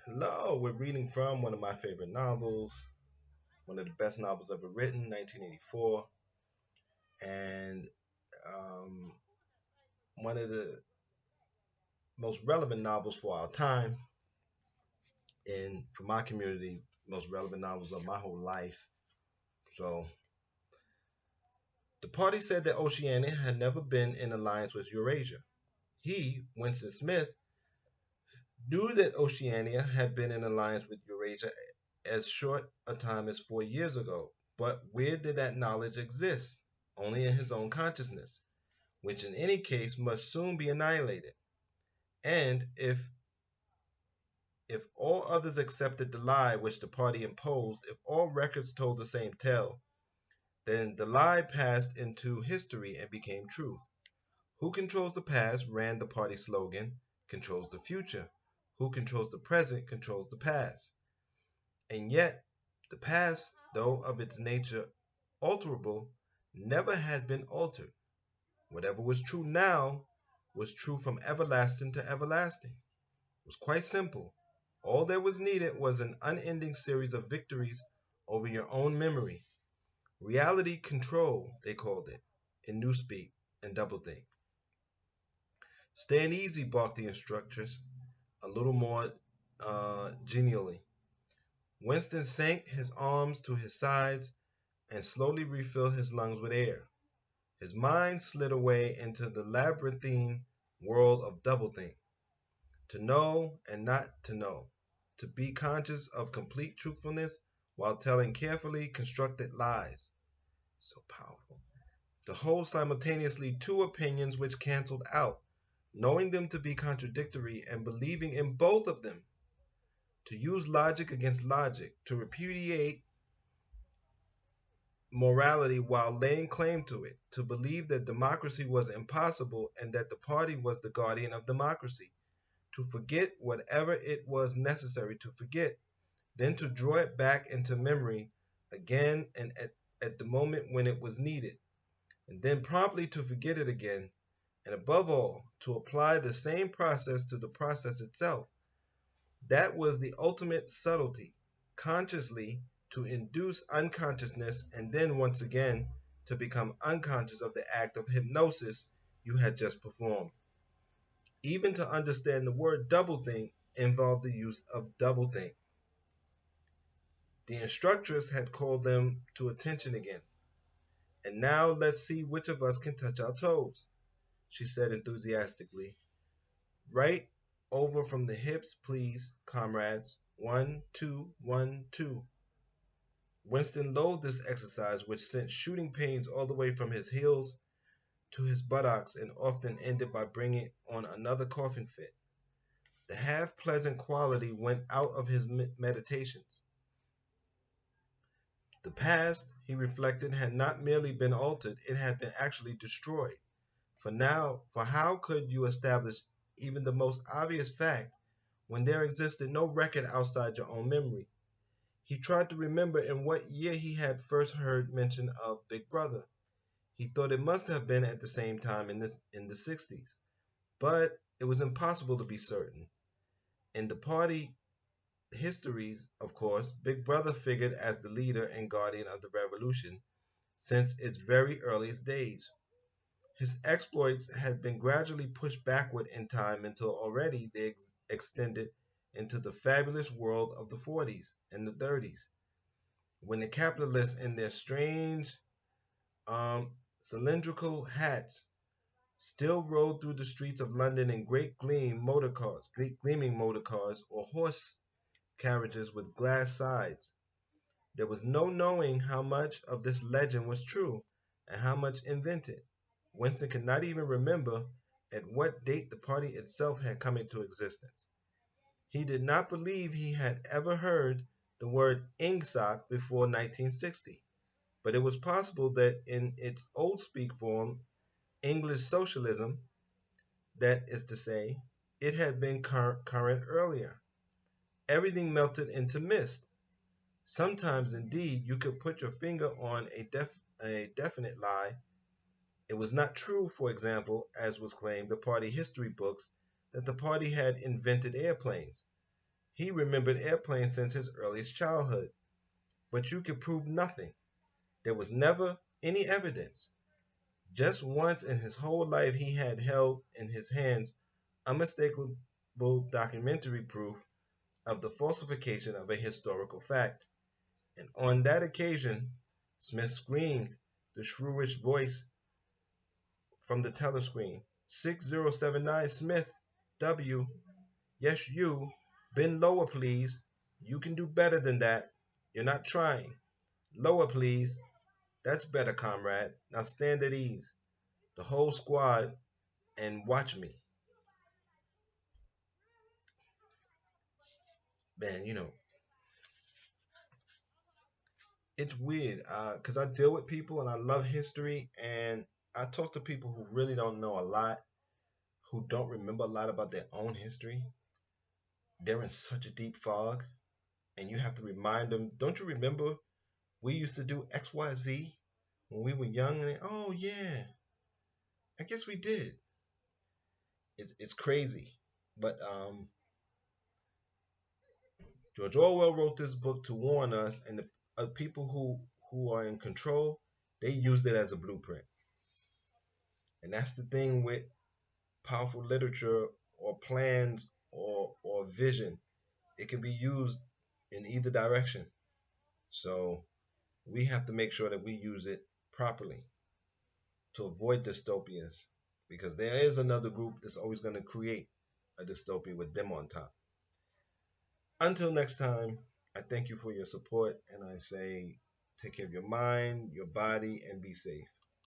Hello, we're reading from one of my favorite novels, one of the best novels ever written, 1984, and um, one of the most relevant novels for our time, and for my community, most relevant novels of my whole life. So, the party said that Oceania had never been in alliance with Eurasia. He, Winston Smith, knew that Oceania had been in alliance with Eurasia as short a time as 4 years ago. But where did that knowledge exist? Only in his own consciousness, which in any case must soon be annihilated. And if all others accepted the lie which the party imposed, if all records told the same tale, then the lie passed into history and became truth. Who controls the past, ran the party slogan, controls the future. Who controls the present controls the past. And yet, the past, though of its nature alterable, never had been altered. Whatever was true now was true from everlasting to everlasting. It was quite simple. All that was needed was an unending series of victories over your own memory. Reality control, they called it, in Newspeak and Doublethink. Stand easy, barked the instructress, a little more genially. Winston sank his arms to his sides and slowly refilled his lungs with air. His mind slid away into the labyrinthine world of doublethink. To know and not to know. To be conscious of complete truthfulness while telling carefully constructed lies. So powerful. To hold simultaneously two opinions which canceled out, knowing them to be contradictory and believing in both of them. To use logic against logic. To repudiate morality while laying claim to it. To believe that democracy was impossible and that the party was the guardian of democracy. To forget whatever it was necessary to forget, then to draw it back into memory again and at the moment when it was needed, and then promptly to forget it again, and above all, to apply the same process to the process itself. That was the ultimate subtlety, consciously to induce unconsciousness and then once again to become unconscious of the act of hypnosis you had just performed. Even to understand the word doublethink involved the use of doublethink. The instructress had called them to attention again. And now let's see which of us can touch our toes, she said enthusiastically. Right over from the hips, please, comrades. 1, 2, 1, 2. Winston loathed this exercise, which sent shooting pains all the way from his heels to his buttocks and often ended by bringing on another coughing fit. The half pleasant quality went out of his meditations. The past, he reflected, had not merely been altered, it had been actually destroyed. For how could you establish even the most obvious fact when there existed no record outside your own memory? He tried to remember in what year he had first heard mention of Big Brother. He thought it must have been at the same time in the 60s, but it was impossible to be certain. In the party histories, of course, Big Brother figured as the leader and guardian of the revolution since its very earliest days. His exploits had been gradually pushed backward in time until already they extended into the fabulous world of the 40s and the 30s, when the capitalists in their strange cylindrical hats still rode through the streets of London in great gleaming motor cars or horse carriages with glass sides. There was no knowing how much of this legend was true and how much invented. Winston could not even remember at what date the party itself had come into existence. He did not believe he had ever heard the word ingsoc before 1960, but it was possible that in its old speak form, English socialism, that is to say, it had been current earlier. Everything melted into mist. Sometimes, indeed, you could put your finger on a definite lie. It was not true, for example, as was claimed the party history books, that the party had invented airplanes. He remembered airplanes since his earliest childhood, but you could prove nothing. There was never any evidence. Just once in his whole life, he had held in his hands unmistakable documentary proof of the falsification of a historical fact. And on that occasion, Smith screamed the shrewish voice from the telescreen. 6079 Smith, W. Yes, you. Bend lower, please. You can do better than that. You're not trying. Lower, please. That's better, comrade. Now stand at ease. The whole squad and watch me. Man, it's weird because I deal with people and I love history, and I talk to people who really don't know a lot, who don't remember a lot about their own history. They're in such a deep fog, and you have to remind them, don't you remember we used to do XYZ when we were young? And oh, yeah, I guess we did. It's crazy. But George Orwell wrote this book to warn us, and the people who are in control, they used it as a blueprint. And that's the thing with powerful literature or plans or vision. It can be used in either direction. So we have to make sure that we use it properly to avoid dystopias, because there is another group that's always going to create a dystopia with them on top. Until next time, I thank you for your support, and I say take care of your mind, your body, and be safe.